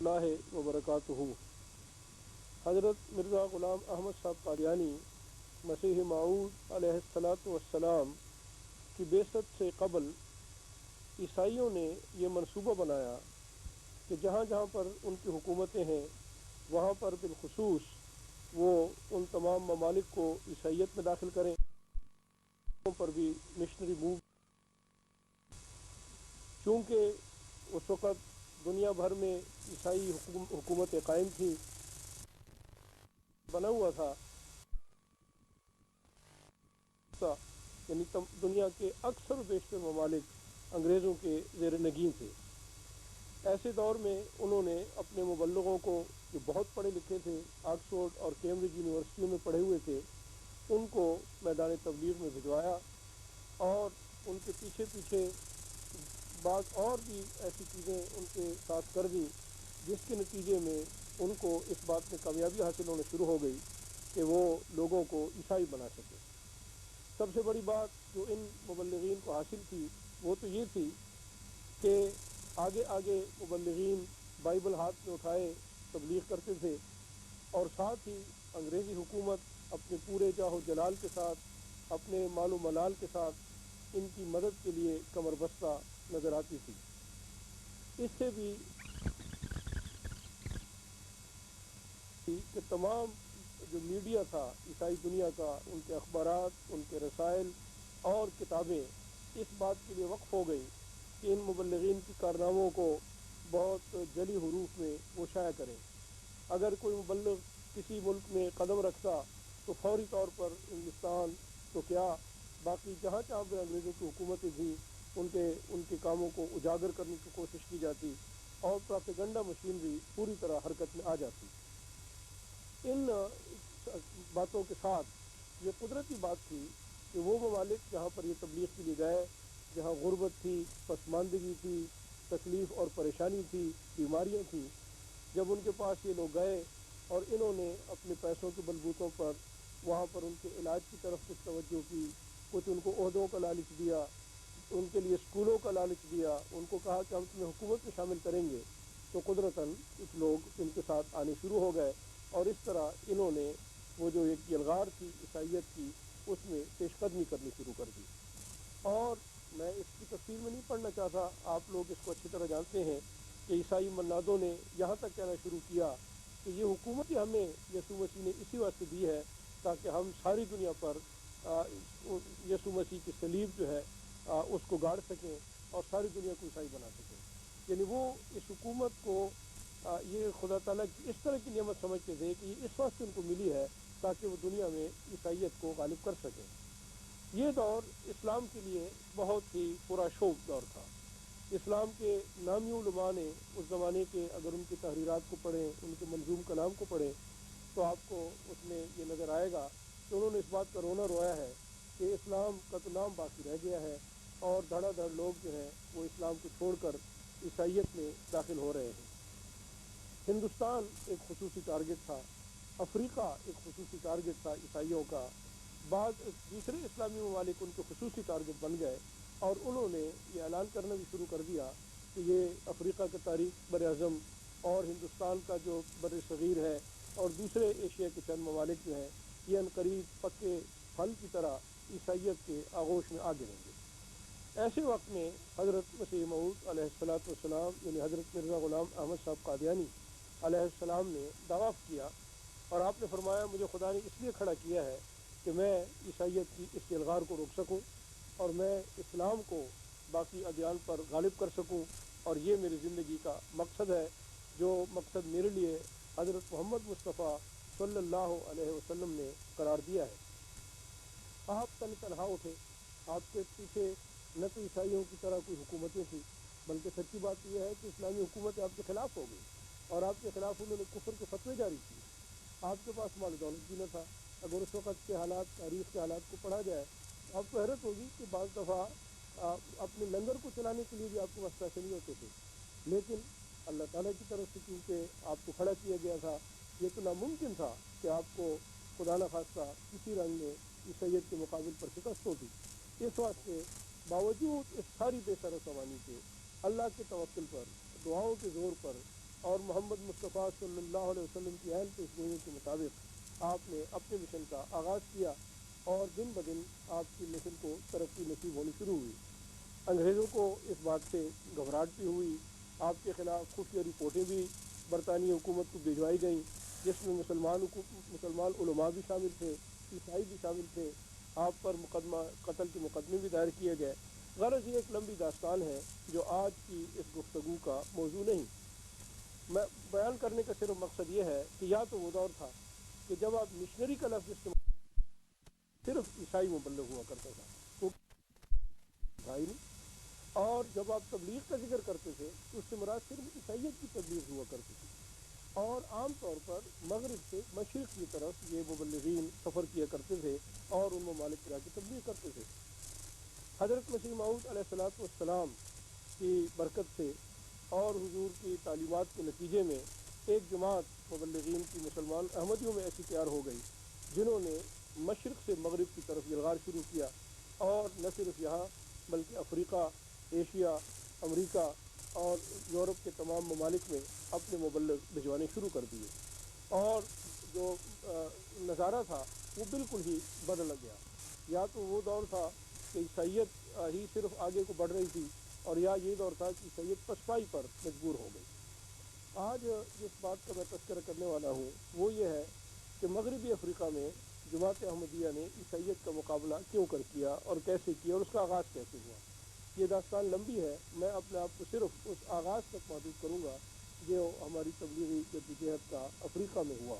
اللہ وبرکاتہ۔ حضرت مرزا غلام احمد صاحب قادیانی مسیح موعود علیہ الصلاۃ والسلام کی بعثت سے قبل عیسائیوں نے یہ منصوبہ بنایا کہ جہاں جہاں پر ان کی حکومتیں ہیں وہاں پر بالخصوص وہ ان تمام ممالک کو عیسائیت میں داخل کریں، ان پر بھی مشنری موو، چونکہ اس وقت دنیا بھر میں عیسائی حکومتیں قائم تھیں، بنا ہوا تھا، یعنی دنیا کے اکثر و بیشتر ممالک انگریزوں کے زیر نگین تھے۔ ایسے دور میں انہوں نے اپنے مبلغوں کو، جو بہت پڑھے لکھے تھے، آکسفورڈ اور کیمبرج یونیورسٹیوں میں پڑھے ہوئے تھے، ان کو میدان تبلیغ میں بھجوایا اور ان کے پیچھے پیچھے بعض اور بھی ایسی چیزیں ان کے ساتھ کر دیں جس کے نتیجے میں ان کو اس بات میں کامیابی حاصل ہونا شروع ہو گئی کہ وہ لوگوں کو عیسائی بنا سکے۔ سب سے بڑی بات جو ان مبلغین کو حاصل تھی وہ تو یہ تھی کہ آگے آگے مبلغین بائبل ہاتھ میں اٹھائے تبلیغ کرتے تھے، اور ساتھ ہی انگریزی حکومت اپنے پورے جاہ و جلال کے ساتھ، اپنے مال و ملال کے ساتھ ان کی مدد کے لیے کمر بستہ نظر آتی تھی۔ اس سے بھی کہ تمام جو میڈیا تھا عیسائی دنیا کا، ان کے اخبارات، ان کے رسائل اور کتابیں اس بات کے لیے وقف ہو گئی کہ ان مبلغین کی کارناموں کو بہت جلی حروف میں وہ شائع کریں۔ اگر کوئی مبلغ کسی ملک میں قدم رکھتا تو فوری طور پر ہندوستان تو کیا، باقی جہاں جہاں بھی انگریزوں کی حکومتیں تھیں ان کے کاموں کو اجاگر کرنے کی کوشش کی جاتی اور پراپیگنڈا مشینری پوری طرح حرکت میں آ جاتی۔ ان باتوں کے ساتھ یہ قدرتی بات تھی کہ وہ ممالک جہاں پر یہ تبلیغ کے لیے گئے، جہاں غربت تھی، پسماندگی تھی، تکلیف اور پریشانی تھی، بیماریاں تھیں، جب ان کے پاس یہ لوگ گئے اور انہوں نے اپنے پیسوں کے بلبوتوں پر وہاں پر ان کے علاج کی طرف کچھ توجہ کی، کچھ ان کو عہدوں کا لالچ دیا، ان کے لیے اسکولوں کا لالچ دیا، ان کو کہا کہ ہم تمہیں حکومت میں شامل کریں گے، تو قدرتاً کچھ لوگ ان کے ساتھ آنے شروع ہو گئے، اور اس طرح انہوں نے وہ جو ایک یلغار تھی عیسائیت کی اس میں پیش قدمی کرنی شروع کر دی۔ اور میں اس کی تفصیل میں نہیں پڑھنا چاہتا، آپ لوگ اس کو اچھی طرح جانتے ہیں کہ عیسائی منادوں نے یہاں تک کہنا شروع کیا کہ یہ حکومت ہمیں یسوع مسیح نے اسی واسطے دی ہے تاکہ ہم ساری دنیا پر یسوع مسیح کی صلیب جو ہے اس کو گاڑ سکیں اور ساری دنیا کو عیسائی بنا سکیں۔ یعنی وہ اس حکومت کو یہ خدا تعالیٰ کی اس طرح کی نعمت سمجھتے تھے کہ یہ اس واسطے ان کو ملی ہے تاکہ وہ دنیا میں عیسائیت کو غالب کر سکیں۔ یہ دور اسلام کے لیے بہت ہی پرآشوب دور تھا۔ اسلام کے نامی علماء نے اس زمانے کے، اگر ان کی تحریرات کو پڑھیں، ان کے منظوم کلام کو پڑھیں، تو آپ کو اس میں یہ نظر آئے گا کہ انہوں نے اس بات کا رونا رویا ہے کہ اسلام کا تو نام باقی رہ گیا ہے اور دھڑا دھڑ لوگ جو ہیں وہ اسلام کو چھوڑ کر عیسائیت میں داخل ہو رہے ہیں۔ ہندوستان ایک خصوصی ٹارگٹ تھا، افریقہ ایک خصوصی ٹارگٹ تھا عیسائیوں کا، بعض دوسرے اسلامی ممالک ان کے خصوصی ٹارگٹ بن گئے، اور انہوں نے یہ اعلان کرنا بھی شروع کر دیا کہ یہ افریقہ کا تاریخ بر اعظم اور ہندوستان کا جو بر صغیر ہے اور دوسرے ایشیا کے چند ممالک جو ہیں یہ عنقریب پکے پھل کی طرح عیسائیت کے آغوش میں آ گریں گے۔ ایسے وقت میں حضرت مسیح موعود علیہ الصلاۃ والسلام یعنی حضرت مرزا غلام احمد صاحب قادیانی علیہ السلام نے دعویٰ کیا، اور آپ نے فرمایا مجھے خدا نے اس لیے کھڑا کیا ہے کہ میں عیسائیت کی اس یلغار کو روک سکوں اور میں اسلام کو باقی ادیان پر غالب کر سکوں، اور یہ میری زندگی کا مقصد ہے، جو مقصد میرے لیے حضرت محمد مصطفیٰ صلی اللہ علیہ وسلم نے قرار دیا ہے۔ آپ تنہا اٹھے، آپ کے پیچھے نہ تو عیسائیوں کی طرح کوئی حکومتیں تھیں، بلکہ سچی بات یہ ہے کہ اسلامی حکومت آپ کے خلاف ہو گئی اور آپ کے خلاف انہوں نے کفر کے فتوے جاری کیے۔ آپ کے پاس مال و دولت بھی نہ تھا۔ اگر اس وقت کے حالات، تاریخ کے حالات کو پڑھا جائے تو آپ کو حیرت ہوگی کہ بعض دفعہ اپنے لنگر کو چلانے کے لیے بھی آپ کے پاس پیسے نہیں ہوتے تھے، لیکن اللہ تعالیٰ کی طرف سے کیونکہ آپ کو کھڑا کیا گیا تھا، یہ تو ناممکن تھا کہ آپ کو خدا نخواستہ کسی رنگ میں عیسائیت کے مقابل پر شکست ہوتی۔ اس واسطے باوجود اس ساری بے سر و سامانی کے اللہ کے توکل پر، دعاؤں کے زور پر اور محمد مصطفیٰ صلی اللہ علیہ وسلم کی اہل پیشگوئیوں کے مطابق آپ نے اپنے مشن کا آغاز کیا اور دن بدن آپ کی مشن کو ترقی نصیب ہونی شروع ہوئی۔ انگریزوں کو اس بات سے گھبراہٹ بھی ہوئی، آپ کے خلاف خفیہ رپورٹیں بھی برطانوی حکومت کو بھجوائی گئیں، جس میں مسلمان علماء بھی شامل تھے، عیسائی بھی شامل تھے۔ آپ پر قتل کے مقدمے بھی دائر کیے گئے۔ غرض یہ ایک لمبی داستان ہے جو آج کی اس گفتگو کا موضوع نہیں۔ میں بیان کرنے کا صرف مقصد یہ ہے کہ یا تو وہ دور تھا کہ جب آپ مشنری کا لفظ استعمال صرف عیسائی مبلغ ہوا کرتا تھا، تو بھائی نہیں، اور جب آپ تبلیغ کا ذکر کرتے تھے تو اس سے مراد صرف عیسائیت کی تبلیغ ہوا کرتی تھی، اور عام طور پر مغرب سے مشرق کی طرف یہ مبلغین سفر کیا کرتے تھے اور ان ممالک کی تبلیغ کرتے تھے۔ حضرت مسیح موعود علیہ الصلوۃ والسلام کی برکت سے اور حضور کی تعلیمات کے نتیجے میں ایک جماعت مبلغین کی مسلمان احمدیوں میں ایسی تیار ہو گئی جنہوں نے مشرق سے مغرب کی طرف یلغار شروع کیا، اور نہ صرف یہاں بلکہ افریقہ، ایشیا، امریکہ اور یورپ کے تمام ممالک میں اپنے مبلغ بھجوانے شروع کر دیے، اور جو نظارہ تھا وہ بالکل ہی بدل گیا۔ یا تو وہ دور تھا کہ عیسائیت ہی صرف آگے کو بڑھ رہی تھی، اور یا یہ دور تھا کہ عیسائیت پسپائی پر مجبور ہو گئی۔ آج جس بات کا میں تذکرہ کرنے والا ہوں وہ یہ ہے کہ مغربی افریقہ میں جماعت احمدیہ نے عیسائیت کا مقابلہ کیوں کر کیا اور کیسے کیا اور اس کا آغاز کیسے ہوا۔ یہ داستان لمبی ہے، میں اپنے آپ کو صرف اس آغاز تک محدود کروں گا جو ہماری تبلیغی جدوجہد کا افریقہ میں ہوا۔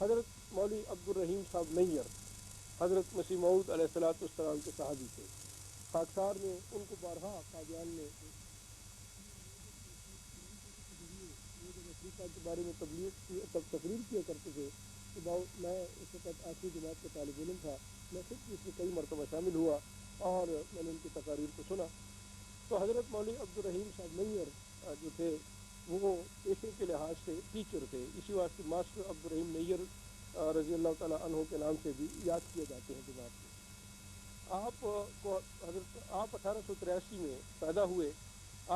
حضرت مولوی عبد الرحیم صاحب نیر حضرت مسیح موعود علیہ الصلوۃ والسلام کے صحابی تھے۔ خاکسار نے ان کو بارہا قادیان میں افریقہ کے بارے میں تقریر کیا کرتے تھے کہ میں اس وقت آخری جماعت کا طالب علم تھا، میں خود اس میں کئی مرتبہ شامل ہوا اور میں نے ان کی تقاریر کو سنا۔ تو حضرت مولوی عبد الرحیم صاحب نیر جو تھے وہ پیشے کے لحاظ سے ٹیچر تھے، اسی واسطے ماسٹر عبد الرحیم نیر رضی اللہ تعالیٰ عنہ کے نام سے بھی یاد کیے جاتے ہیں جماعت میں۔ آپ 1883 میں پیدا ہوئے۔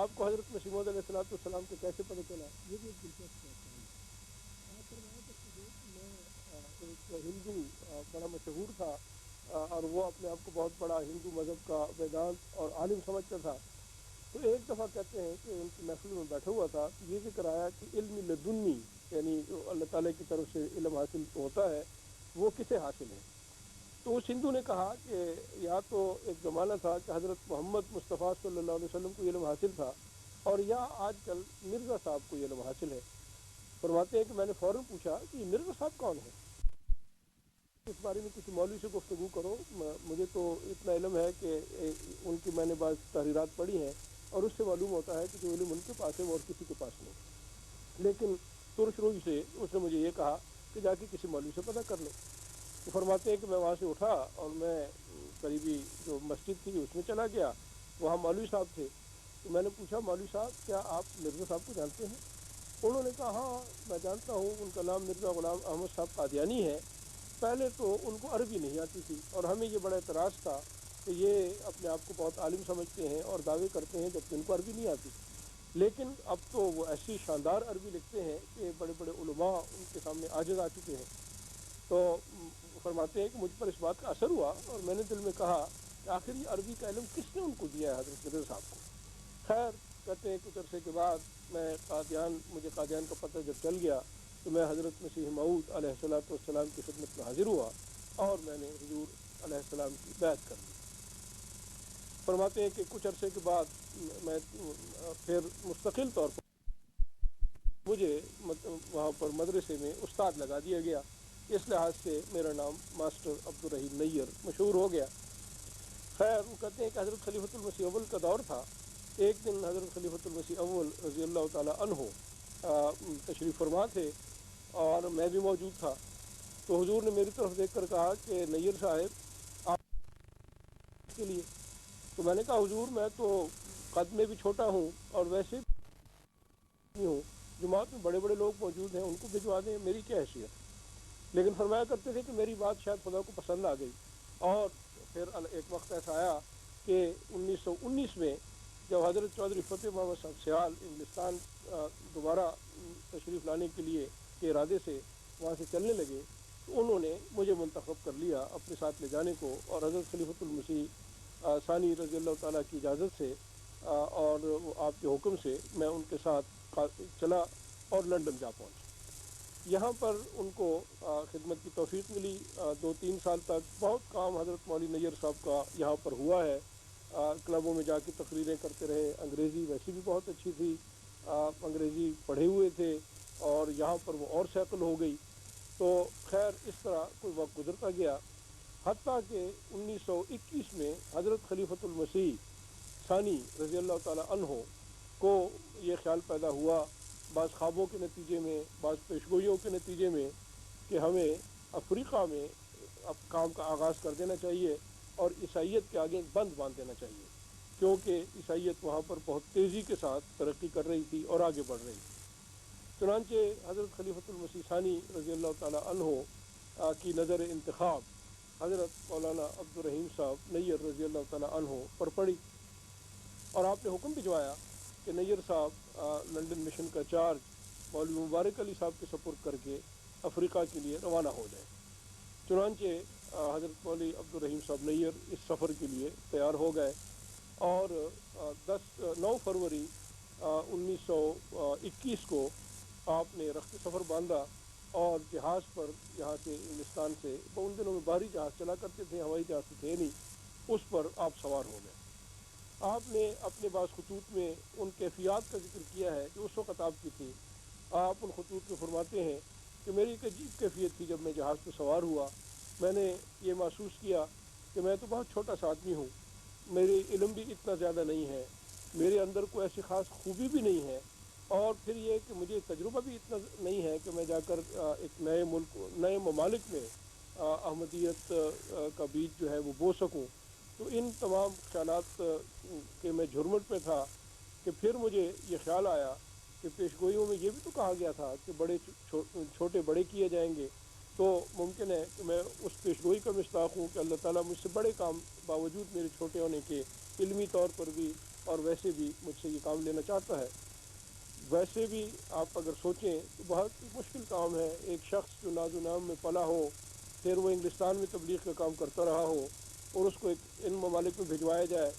آپ کو حضرت مسیح موعود علیہ الصلوۃ والسلام کو کیسے پتہ چلا، یہ بھی ایک دلچسپ بات ہے۔ آپ فرمایا کرتے تھے کہ میں ایک ہندو بڑا مشہور تھا، اور وہ اپنے آپ کو بہت بڑا ہندو مذہب کا ویدانت اور عالم سمجھتا تھا۔ تو ایک دفعہ کہتے ہیں کہ ان کی محفل میں بیٹھا ہوا تھا، یہ ذکر آیا کہ علم لدنی یعنی جو اللہ تعالیٰ کی طرف سے علم حاصل ہوتا ہے وہ کسے حاصل ہے۔ تو اس ہندو نے کہا کہ یا تو ایک زمانہ تھا کہ حضرت محمد مصطفیٰ صلی اللہ علیہ وسلم کو علم حاصل تھا، اور یا آج کل مرزا صاحب کو علم حاصل ہے۔ فرماتے ہیں کہ میں نے فوراً پوچھا کہ یہ مرزا صاحب کون ہے، اس بارے میں کسی مولوی سے گفتگو کرو، مجھے تو اتنا علم ہے کہ ان کی میں نے بعض تحریرات پڑھی ہیں اور اس سے معلوم ہوتا ہے کہ جو علم ان کے پاس ہے وہ اور کسی کے پاس نہیں۔ لیکن ترش روی سے اس نے مجھے یہ کہا کہ جا کے کسی مولوی سے پتہ کر لو۔ وہ فرماتے ہیں کہ میں وہاں سے اٹھا اور میں قریبی جو مسجد تھی اس میں چلا گیا، وہاں مولوی صاحب تھے۔ تو میں نے پوچھا مولوی صاحب کیا آپ مرزا صاحب کو جانتے ہیں؟ انہوں نے کہا ہاں میں جانتا ہوں، ان کا نام مرزا غلام احمد صاحب قادیانی ہے۔ پہلے تو ان کو عربی نہیں آتی تھی اور ہمیں یہ بڑا اعتراض تھا کہ یہ اپنے آپ کو بہت عالم سمجھتے ہیں اور دعوے کرتے ہیں جبکہ ان کو عربی نہیں آتی، لیکن اب تو وہ ایسی شاندار عربی لکھتے ہیں کہ بڑے بڑے علماء ان کے سامنے عاجز آ چکے ہیں۔ تو فرماتے ہیں کہ مجھ پر اس بات کا اثر ہوا اور میں نے دل میں کہا کہ آخر یہ عربی کا علم کس نے ان کو دیا ہے حضرت مرزا صاحب کو۔ خیر کہتے ہیں کچھ عرصے کے بعد مجھے قادیان کا پتہ جب چل گیا تو میں حضرت مسیح موعود علیہ الصلوۃ والسلام کی خدمت میں حاضر ہوا اور میں نے حضور علیہ السلام کی بیعت کر لی۔ فرماتے ہیں کہ کچھ عرصے کے بعد میں پھر مستقل طور پر مجھے وہاں پر مدرسے میں استاد لگا دیا گیا، اس لحاظ سے میرا نام ماسٹر عبد الرحیم نیر مشہور ہو گیا۔ خیر وہ کہتے ہیں کہ حضرت خلیفۃ المسیح اول کا دور تھا۔ ایک دن حضرت خلیفۃ المسیح اول رضی اللہ تعالیٰ عنہ تشریف فرما تھے اور میں بھی موجود تھا۔ تو حضور نے میری طرف دیکھ کر کہا کہ نیر صاحب آپ کے لیے؟ تو میں نے کہا حضور میں تو قد میں بھی چھوٹا ہوں اور ویسے بھی ہوں، جماعت میں بڑے بڑے لوگ موجود ہیں ان کو بھجوا دیں، میری کیا حیثیت۔ لیکن فرمایا کرتے تھے کہ میری بات شاید خدا کو پسند آ گئی، اور پھر ایک وقت ایسا آیا کہ 1919 میں جب حضرت چودھری فتح محمد صاحب سیال انگلستان دوبارہ تشریف لانے کے لیے کے ارادے سے وہاں سے چلنے لگے تو انہوں نے مجھے منتخب کر لیا اپنے ساتھ لے جانے کو، اور حضرت خلیفۃ المسیح ثانی رضی اللہ تعالیٰ کی اجازت سے اور آپ کے حکم سے میں ان کے ساتھ چلا اور لنڈن جا پہنچا۔ یہاں پر ان کو خدمت کی توفیق ملی۔ 2-3 سال تک بہت کام حضرت مولوی نیّر صاحب کا یہاں پر ہوا ہے، کلبوں میں جا کے تقریریں کرتے رہے، انگریزی ویسے بھی بہت اچھی تھی، انگریزی پڑھے ہوئے تھے، اور یہاں پر وہ اور سیٹل ہو گئی۔ تو خیر اس طرح کوئی وقت گزرتا گیا، حتیٰ کہ 1921 میں حضرت خلیفۃ المسیح ثانی رضی اللہ تعالیٰ عنہ کو یہ خیال پیدا ہوا، بعض خوابوں کے نتیجے میں، بعض پیشگوئیوں کے نتیجے میں، کہ ہمیں افریقہ میں اب کام کا آغاز کر دینا چاہیے اور عیسائیت کے آگے بند باندھ دینا چاہیے، کیونکہ عیسائیت وہاں پر بہت تیزی کے ساتھ ترقی کر رہی تھی اور آگے بڑھ رہی تھی۔ چنانچہ حضرت خلیفۃ المسیح ثانی رضی اللہ تعالیٰ عنہ کی نظر انتخاب حضرت مولانا عبد الرحیم صاحب نیّر رضی اللہ تعالیٰ عنہ پر پڑی، اور آپ نے حکم بھجوایا کہ نیّر صاحب لنڈن مشن کا چارج مولوی مبارک علی صاحب کے سپرد کر کے افریقہ کے لیے روانہ ہو جائے۔ چنانچہ حضرت مولوی عبد الرحیم صاحب نیّر اس سفر کے لیے تیار ہو گئے، اور 9 فروری 1921 کو آپ نے رخت سفر باندھا اور جہاز پر یہاں سے انگلستان سے، ان دنوں میں باہری جہاز چلا کرتے تھے، ہوائی جہاز تو تھے نہیں، اس پر آپ سوار ہو گئے۔ آپ نے اپنے بعض خطوط میں ان کیفیات کا ذکر کیا ہے جو اس وقت آپ کی تھی۔ آپ ان خطوط میں فرماتے ہیں کہ میری ایک عجیب کیفیت تھی، جب میں جہاز پہ سوار ہوا میں نے یہ محسوس کیا کہ میں تو بہت چھوٹا سا آدمی ہوں، میرے علم بھی اتنا زیادہ نہیں ہے، میرے اندر کوئی ایسی خاص خوبی بھی نہیں ہے، اور پھر یہ کہ مجھے تجربہ بھی اتنا نہیں ہے کہ میں جا کر ایک نئے ملک، نئے ممالک میں احمدیت کا بیج جو ہے وہ بو سکوں۔ تو ان تمام خیالات کے میں جھرمٹ پہ تھا کہ پھر مجھے یہ خیال آیا کہ پیشگوئیوں میں یہ بھی تو کہا گیا تھا کہ بڑے چھوٹے بڑے کیے جائیں گے، تو ممکن ہے کہ میں اس پیشگوئی کا مصداق ہوں کہ اللہ تعالیٰ مجھ سے بڑے کام باوجود میرے چھوٹے ہونے کے علمی طور پر بھی اور ویسے بھی مجھ سے یہ کام لینا چاہتا ہے۔ ویسے بھی آپ اگر سوچیں تو بہت مشکل کام ہے، ایک شخص جو ناز و نام میں پلا ہو، پھر وہ انگلستان میں تبلیغ کا کام کرتا رہا ہو، اور اس کو ان ممالک میں بھجوایا جائے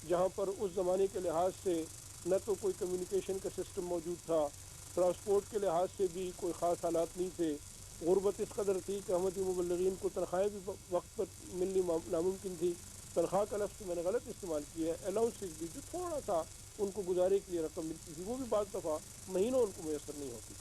جہاں پر اس زمانے کے لحاظ سے نہ تو کوئی کمیونیکیشن کا سسٹم موجود تھا، ٹرانسپورٹ کے لحاظ سے بھی کوئی خاص حالات نہیں تھے، غربت اس قدر تھی کہ احمدی مبلغین کو تنخواہیں بھی وقت پر ملنی ناممکن تھی۔ تنخواہ کا لفظ میں نے غلط استعمال کیا ہے، الاؤنسز بھی جو تھوڑا سا ان کو گزارے کے لیے رقم ملتی تھی وہ بھی بعض دفعہ مہینوں ان کو میسر نہیں ہوتی۔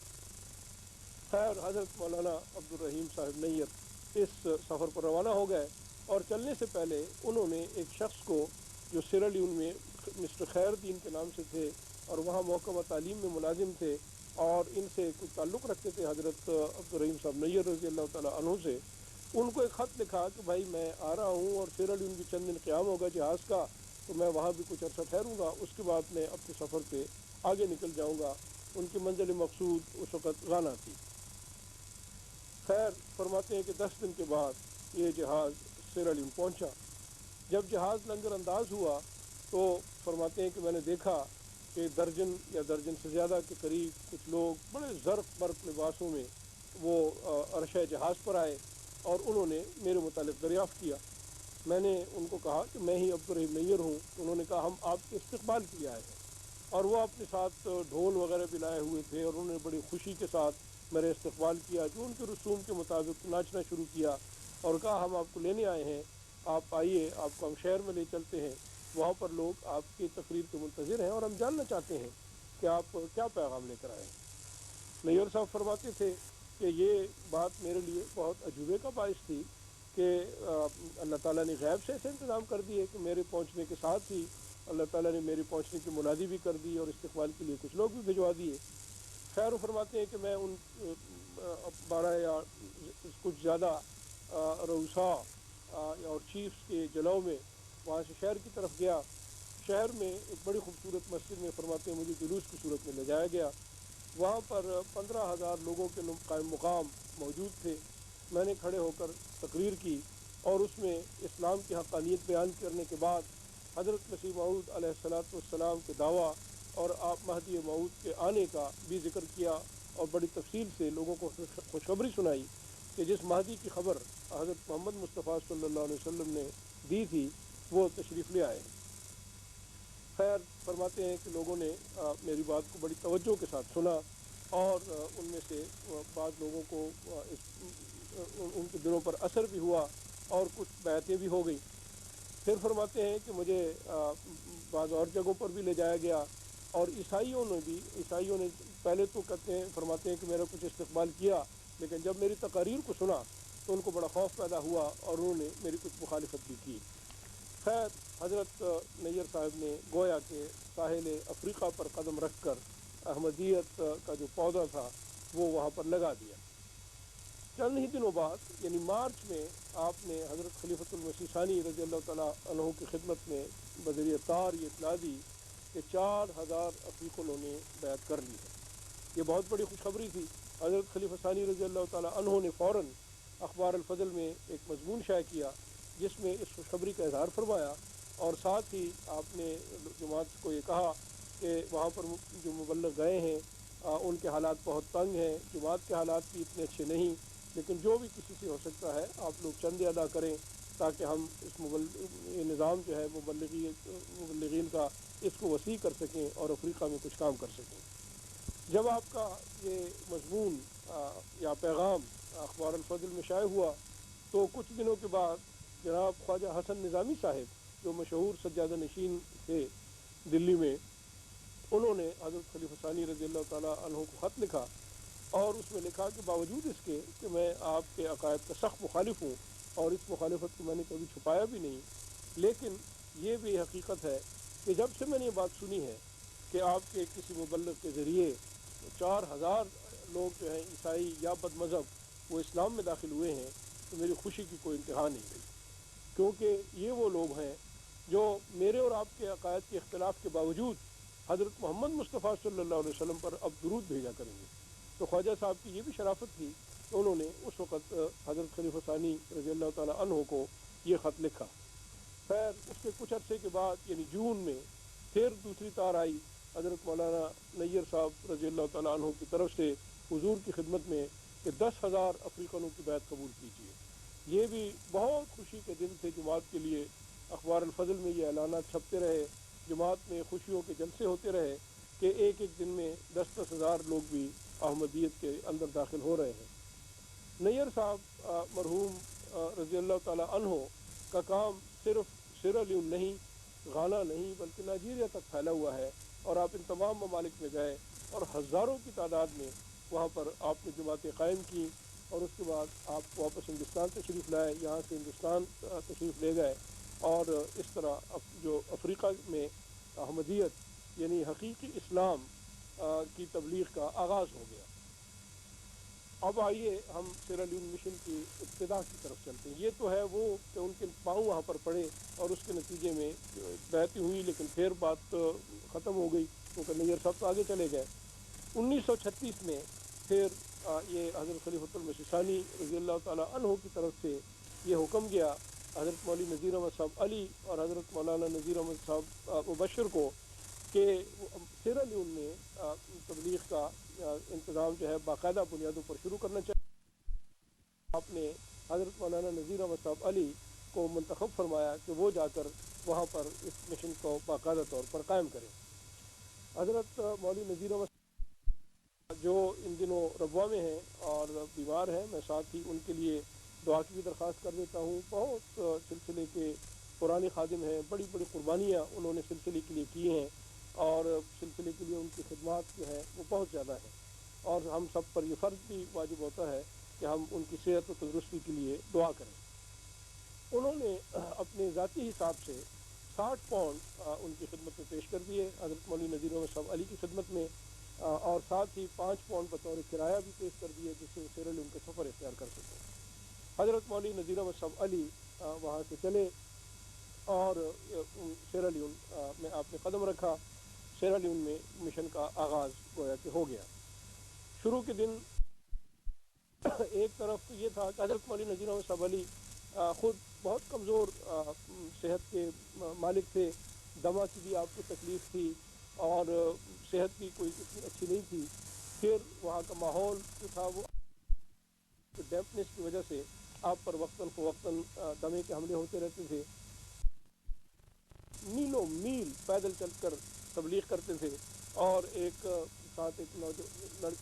خیر حضرت مولانا عبد الرحیم صاحب نیّر اس سفر پر روانہ ہو گئے، اور چلنے سے پہلے انہوں نے ایک شخص کو جو سیرالیون میں مسٹر خیر الدین کے نام سے تھے اور وہاں محکمہ تعلیم میں ملازم تھے اور ان سے کچھ تعلق رکھتے تھے حضرت عبد الرحیم صاحب نیّر رضی اللہ تعالیٰ عنہ سے، ان کو ایک خط لکھا کہ بھائی میں آ رہا ہوں اور سیرالیون بھی چند دن قیام ہوگا جہاز کا، تو میں وہاں بھی کچھ عرصہ ٹھہروں گا، اس کے بعد میں اپنے سفر پہ آگے نکل جاؤں گا۔ ان کی منزل مقصود اس وقت غانا تھی۔ خیر فرماتے ہیں کہ 10 دن کے بعد یہ جہاز سیرالیون پہنچا۔ جب جہاز لنگر انداز ہوا تو فرماتے ہیں کہ میں نے دیکھا کہ درجن یا درجن سے زیادہ کے قریب کچھ لوگ بڑے زرق برق لباسوں میں وہ عرشہ جہاز پر آئے، اور انہوں نے میرے متعلق دریافت کیا۔ میں نے ان کو کہا کہ میں ہی عبد الرحیم نیّر ہوں، تو انہوں نے کہا ہم آپ کے استقبال کے لیے آئے ہیں، اور وہ اپنے ساتھ ڈھول وغیرہ بھی لائے ہوئے تھے، اور انہوں نے بڑی خوشی کے ساتھ میرے استقبال کیا، جو ان کے رسوم کے مطابق ناچنا شروع کیا، اور کہا ہم آپ کو لینے آئے ہیں، آپ آئیے، آپ کو ہم شہر میں لے چلتے ہیں، وہاں پر لوگ آپ کی تقریر کے منتظر ہیں اور ہم جاننا چاہتے ہیں کہ آپ کیا پیغام لے کر آئے ہیں۔ نیّر صاحب فرماتے تھے کہ یہ بات میرے لیے بہت عجوبے کا باعث تھی کہ اللہ تعالیٰ نے غیب سے ایسے انتظام کر دیے کہ میرے پہنچنے کے ساتھ ہی اللہ تعالیٰ نے میرے پہنچنے کی منادی بھی کر دی اور استقبال کے لیے کچھ لوگ بھی بھجوا دیے۔ خیر وہ فرماتے ہیں کہ میں ان 12 یا کچھ زیادہ رؤساء اور چیفز کے جلوں میں وہاں سے شہر کی طرف گیا۔ شہر میں ایک بڑی خوبصورت مسجد میں فرماتے ہیں مجھے جلوس کی صورت میں لے جایا گیا، وہاں پر 15,000 لوگوں کے قائم مقام موجود تھے۔ میں نے کھڑے ہو کر تقریر کی اور اس میں اسلام کی حقانیت بیان کرنے کے بعد حضرت مسیح موعود علیہ الصلوۃ والسلام کے دعویٰ اور آپ مہدی موعود کے آنے کا بھی ذکر کیا اور بڑی تفصیل سے لوگوں کو خوشخبری سنائی کہ جس مہدی کی خبر حضرت محمد مصطفیٰ صلی اللہ علیہ وسلم نے دی تھی وہ تشریف لے آئے۔ خیر، فرماتے ہیں کہ لوگوں نے میری بات کو بڑی توجہ کے ساتھ سنا اور ان میں سے بعض لوگوں کو ان کے دلوں پر اثر بھی ہوا اور کچھ بیعتیں بھی ہو گئیں۔ پھر فرماتے ہیں کہ مجھے بعض اور جگہوں پر بھی لے جایا گیا اور عیسائیوں نے پہلے تو فرماتے ہیں کہ میرا کچھ استقبال کیا، لیکن جب میری تقاریر کو سنا تو ان کو بڑا خوف پیدا ہوا اور انہوں نے میری کچھ مخالفت بھی کی۔ خیر، حضرت نیر صاحب نے گویا کہ ساحل افریقہ پر قدم رکھ کر احمدیت کا جو پودا تھا وہ وہاں پر لگا دیا۔ چند ہی دنوں بعد یعنی مارچ میں آپ نے حضرت خلیفۃ المسیح ثانی رضی اللہ تعالیٰ عنہ کی خدمت میں بذریعہ طار یہ اطلاع دی کہ 4000 افریقیوں نے بیعت کر لی ہے۔ یہ بہت بڑی خوشخبری تھی۔ حضرت خلیفہ ثانی رضی اللہ تعالیٰ عنہ نے فوراً اخبار الفضل میں ایک مضمون شائع کیا جس میں اس خوشخبری کا اظہار فرمایا اور ساتھ ہی آپ نے جماعت کو یہ کہا کہ وہاں پر جو مبلغ گئے ہیں ان کے حالات بہت تنگ ہیں، جماعت کے حالات بھی اتنے اچھے نہیں، لیکن جو بھی کسی سے ہو سکتا ہے آپ لوگ چندے ادا کریں تاکہ ہم اس یہ نظام جو ہے مبلغین کا اس کو وسیع کر سکیں اور افریقہ میں کچھ کام کر سکیں۔ جب آپ کا یہ مضمون یا پیغام اخبار الفضل میں شائع ہوا تو کچھ دنوں کے بعد جناب خواجہ حسن نظامی صاحب جو مشہور سجادہ نشین تھے دلی میں، انہوں نے حضرت خلیفہ ثانی رضی اللہ تعالیٰ عنہ کو خط لکھا اور اس میں لکھا کہ باوجود اس کے کہ میں آپ کے عقائد کا سخت مخالف ہوں اور اس مخالفت کو میں نے کبھی چھپایا بھی نہیں، لیکن یہ بھی حقیقت ہے کہ جب سے میں نے یہ بات سنی ہے کہ آپ کے کسی مبلغ کے ذریعے 4000 لوگ جو ہیں عیسائی یا بد مذہب وہ اسلام میں داخل ہوئے ہیں تو میری خوشی کی کوئی انتہا نہیں رہی، کیونکہ یہ وہ لوگ ہیں جو میرے اور آپ کے عقائد کے اختلاف کے باوجود حضرت محمد مصطفیٰ صلی اللہ علیہ وسلم پر اب درود بھیجا کریں گے۔ تو خواجہ صاحب کی یہ بھی شرافت تھی کہ انہوں نے اس وقت حضرت خلیفہ ثانی رضی اللہ تعالیٰ عنہ کو یہ خط لکھا۔ خیر، اس کے کچھ عرصے کے بعد یعنی جون میں پھر دوسری تار آئی حضرت مولانا نیر صاحب رضی اللہ تعالیٰ عنہ کی طرف سے حضور کی خدمت میں کہ 10,000 افریقنوں کی بیعت قبول کیجیے۔ یہ بھی بہت خوشی کے دن تھے جماعت کے لیے۔ اخبار الفضل میں یہ اعلانات چھپتے رہے، جماعت میں خوشیوں کے جلسے ہوتے رہے کہ ایک ایک دن میں 10,000 لوگ بھی احمدیت کے اندر داخل ہو رہے ہیں۔ نیر صاحب مرحوم رضی اللہ تعالیٰ عنہ کا کام صرف سیرالیون نہیں، غانا نہیں، بلکہ نائجیریا تک پھیلا ہوا ہے، اور آپ ان تمام ممالک میں گئے اور ہزاروں کی تعداد میں وہاں پر آپ نے جماعتیں قائم کی، اور اس کے بعد آپ واپس ہندوستان تشریف لائے، یہاں سے ہندوستان تشریف لے گئے، اور اس طرح جو افریقہ میں احمدیت یعنی حقیقی اسلام کی تبلیغ کا آغاز ہو گیا۔ اب آئیے ہم سیرالیون مشن کی ابتدا کی طرف چلتے ہیں۔ یہ تو ہے وہ کہ ان کے پاؤں وہاں پر پڑے اور اس کے نتیجے میں بیعتیں ہوئی، لیکن پھر بات ختم ہو گئی کیونکہ نیر صاحب تو آگے چلے گئے۔ 1936 میں پھر یہ حضرت خلیفۃ المسیح ثانی رضی اللہ تعالیٰ عنہ کی طرف سے یہ حکم گیا حضرت مولوی نذیر احمد صاحب علی اور حضرت مولانا نذیر احمد صاحب مبشر کو کہ سیرالیون میں تبلیغ کا انتظام جو ہے باقاعدہ بنیادوں پر شروع کرنا چاہیے۔ آپ نے حضرت مولانا نذیر احمد صاحب علی کو منتخب فرمایا کہ وہ جا کر وہاں پر اس مشن کو باقاعدہ طور پر قائم کریں۔ حضرت مولوی نذیر احمد جو ان دنوں ربوہ میں ہیں اور بیمار ہیں، میں ساتھ ہی ان کے لیے دعا کی بھی درخواست کر دیتا ہوں۔ بہت سلسلے کے پرانے خادم ہیں، بڑی بڑی قربانیاں انہوں نے سلسلے کے لیے کی ہیں، اور سلسلے کے لیے ان کی خدمات جو ہیں وہ بہت زیادہ ہیں، اور ہم سب پر یہ فرض بھی واجب ہوتا ہے کہ ہم ان کی صحت و تندرستی کے لیے دعا کریں۔ انہوں نے اپنے ذاتی حساب سے 60 پاؤنڈ ان کی خدمت میں پیش کر دیے حضرت مولوی نذیر احمد صاحب علی کی خدمت میں، اور ساتھ ہی 5 پاؤنڈ بطور کرایہ بھی پیش کر دیے جس سے وہ سیرالیون کا سفر اختیار کر سکیں۔ حضرت مولوی نذیر احمد صاحب علی وہاں سے چلے اور سیرالیون میں آپ نے قدم رکھا۔ سیرالیون میں مشن کا آغاز گویا کہ ہو گیا۔ شروع کے دن ایک طرف تو یہ تھا کہ حضرت مولوی نذیر احمد صاحب علی خود بہت کمزور صحت کے مالک تھے، دمہ کی بھی آپ کو تکلیف تھی اور صحت بھی کوئی اتنی اچھی نہیں تھی. پھر وہاں کا ماحول جو تھا وہ ڈیمپنس کی وجہ سے آپ پر وقتاً فوقتاً دمے کے حملے ہوتے رہتے تھے. میلوں میل پیدل چل کر تبلیغ کرتے تھے اور ایک ساتھ ایک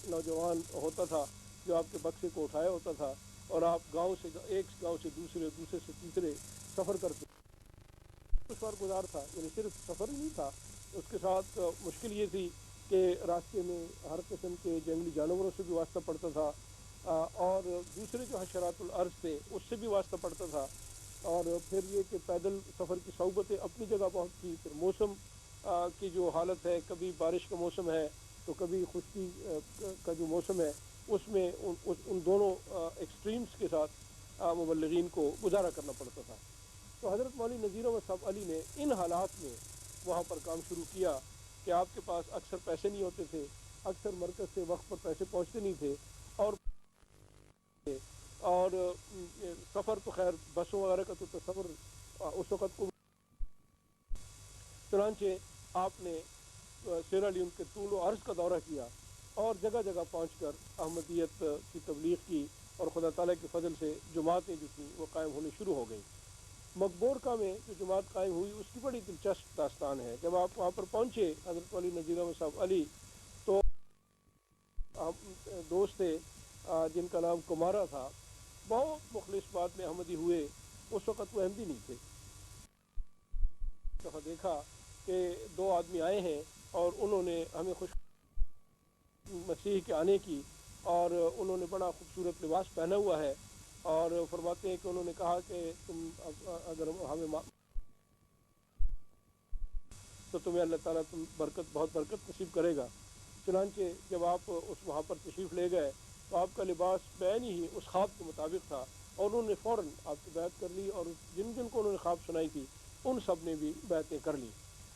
نوجوان ہوتا تھا جو آپ کے بکسے کو اٹھایا ہوتا تھا اور آپ ایک گاؤں سے دوسرے سے تیسرے سفر کرتے. دشوار گزار تھا، یعنی صرف سفر ہی نہیں تھا، اس کے ساتھ مشکل یہ تھی کہ راستے میں ہر قسم کے جنگلی جانوروں سے بھی واسطہ پڑتا تھا اور دوسرے جو حشرات الارض تھے اس سے بھی واسطہ پڑتا تھا. اور پھر یہ کہ پیدل سفر کی صعوبتیں اپنی جگہ بہت تھی. پھر موسم کی جو حالت ہے، کبھی بارش کا موسم ہے تو کبھی خشکی کا جو موسم ہے، اس میں ان دونوں ایکسٹریمز کے ساتھ مبلغین کو گزارا کرنا پڑتا تھا. تو حضرت مولوی نذیر احمد صاحب علی نے ان حالات میں وہاں پر کام شروع کیا کہ آپ کے پاس اکثر پیسے نہیں ہوتے تھے، اکثر مرکز سے وقت پر پیسے پہنچتے نہیں تھے اور سفر تو خیر بسوں وغیرہ کا تو تصور اس وقت کو. چنانچہ آپ نے سیرا لیون کے طول و عرض کا دورہ کیا اور جگہ جگہ پہنچ کر احمدیت کی تبلیغ کی اور خدا تعالیٰ کے فضل سے جماعتیں جو تھیں وہ قائم ہونی شروع ہو گئیں. مقبورکا میں جو جماعت قائم ہوئی اس کی بڑی دلچسپ داستان ہے. جب آپ وہاں پر پہنچے حضرت مولوی نذیر احمد صاحب علی تو دوست تھے جن کا نام کمارا تھا، بہت مخلص بعد میں احمدی ہوئے. اس وقت وہ احمدی نہیں تھے. دفعہ دیکھا کہ دو آدمی آئے ہیں اور انہوں نے ہمیں خوش مسیح کے آنے کی، اور انہوں نے بڑا خوبصورت لباس پہنا ہوا ہے اور فرماتے ہیں کہ انہوں نے کہا کہ تم اگر ہمیں تو تمہیں اللہ تعالیٰ بہت برکت نصیب کرے گا. چنانچہ جب آپ وہاں پر تشریف لے گئے تو آپ کا لباس بعینی ہی اس خواب کے مطابق تھا اور انہوں نے فوراً آپ کی بیعت کر لی اور جن کو انہوں نے خواب سنائی تھی ان سب نے بھی بیعتیں کر لی.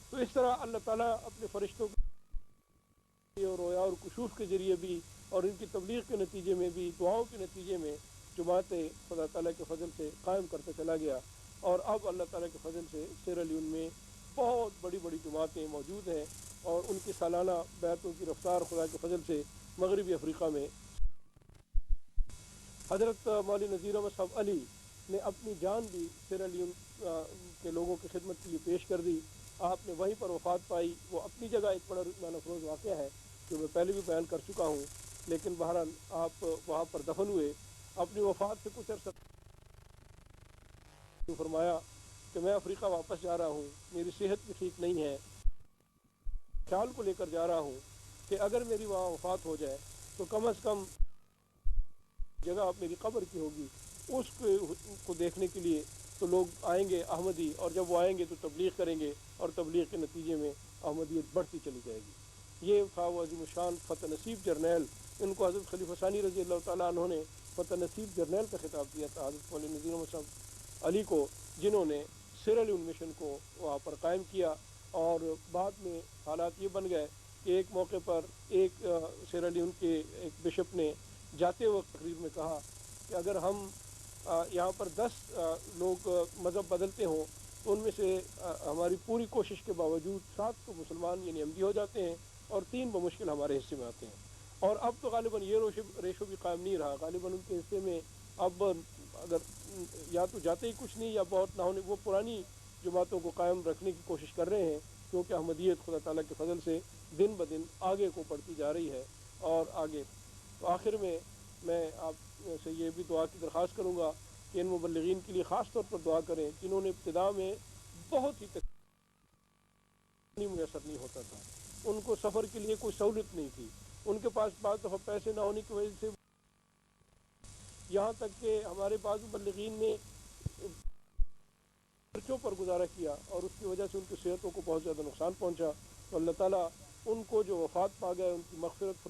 تو اس طرح اللہ تعالیٰ اپنے فرشتوں کے اور رویا اور کشوف کے ذریعے بھی اور ان کی تبلیغ کے نتیجے میں بھی، دعاؤں کے نتیجے میں جماعتیں خدا تعالیٰ کے فضل سے قائم کرتا چلا گیا. اور اب اللہ تعالیٰ کے فضل سے سیرا لیون میں بہت بڑی بڑی جماعتیں موجود ہیں اور ان کی سالانہ بیعتوں کی رفتار خدا کے فضل سے مغربی افریقہ میں. حضرت مولوی نذیر احمد صاحب علی نے اپنی جان بھی سیرا لیون کے لوگوں کی خدمت کے لیے پیش کر دی. آپ نے وہیں پر وفات پائی. وہ اپنی جگہ ایک بڑا رتمان افروز واقعہ ہے جو میں پہلے بھی بیان کر چکا ہوں، لیکن بہرحال آپ وہاں پر دفن ہوئے. اپنی وفات سے کچھ عرصہ فرمایا کہ میں افریقہ واپس جا رہا ہوں، میری صحت بھی ٹھیک نہیں ہے، خیال کو لے کر جا رہا ہوں کہ اگر میری وہاں وفات ہو جائے تو کم از کم جگہ میری قبر کی ہوگی، اس کو دیکھنے کے لیے تو لوگ آئیں گے احمدی، اور جب وہ آئیں گے تو تبلیغ کریں گے اور تبلیغ کے نتیجے میں احمدیت بڑھتی چلی جائے گی. یہ تھا وہ عظیم الشان فتح نصیب جرنیل. ان کو حضرت خلیفہ ثانی رضی اللہ تعالیٰ عنہ نے فتح نصیب جرنیل کا خطاب دیا تھا حضرت مولوی نذیر احمد صاحب علی کو، جنہوں نے سیرا لیون مشن کو وہاں پر قائم کیا. اور بعد میں حالات یہ بن گئے کہ ایک موقع پر ایک سیرا لیون کے ایک بشپ نے جاتے وقت تقریر میں کہا کہ اگر ہم یہاں پر 10 لوگ مذہب بدلتے ہوں تو ان میں سے ہماری پوری کوشش کے باوجود 7 تو مسلمان یعنی احمدی ہو جاتے ہیں اور 3 بمشکل ہمارے حصے میں آتے ہیں. اور اب تو غالباً یہ ریشو بھی قائم نہیں رہا. غالباً ان کے حصے میں اب اگر یا تو جاتے ہی کچھ نہیں یا بہت نہ ہونے، وہ پرانی جماعتوں کو قائم رکھنے کی کوشش کر رہے ہیں، کیونکہ احمدیت خدا تعالیٰ کے فضل سے دن بدن آگے کو بڑھتی جا رہی ہے اور آگے. تو آخر میں آپ سے یہ بھی دعا کی درخواست کروں گا کہ ان مبلغین کے لیے خاص طور پر دعا کریں جنہوں نے ابتدا میں بہت ہی میسر نہیں ہوتا تھا، ان کو سفر کے لیے کوئی سہولت نہیں تھی، ان کے پاس بعض دفعہ پیسے نہ ہونے کی وجہ سے، یہاں تک کہ ہمارے بعض مبلغین نے خرچوں پر گزارا کیا اور اس کی وجہ سے ان کی صحتوں کو بہت زیادہ نقصان پہنچا. تو اللہ تعالیٰ ان کو جو وفات پا گئے ان کی مغفرت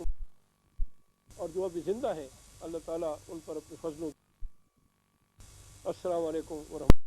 اور جو ابھی زندہ ہیں اللہ تعالیٰ ان پر اپنے فضلوں. السلام علیکم ورحمۃ اللہ.